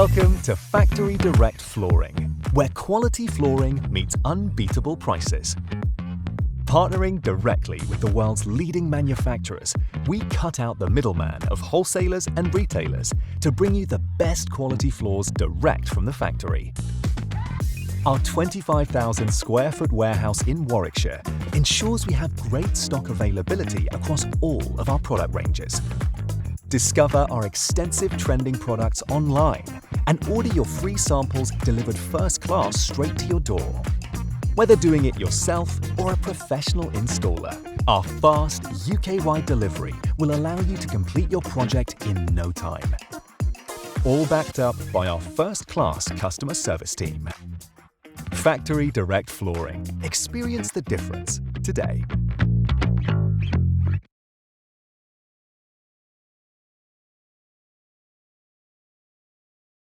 Welcome to Factory Direct Flooring, where quality flooring meets unbeatable prices. Partnering directly with the world's leading manufacturers, we cut out the middleman of wholesalers and retailers to bring you the best quality floors direct from the factory. Our 25,000 square foot warehouse in Warwickshire ensures we have great stock availability across all of our product ranges. Discover our extensive trending products online and order your free samples delivered first class straight to your door. Whether doing it yourself or a professional installer, our fast UK-wide delivery will allow you to complete your project in no time. All backed up by our first-class customer service team. Factory Direct Flooring. Experience the difference today.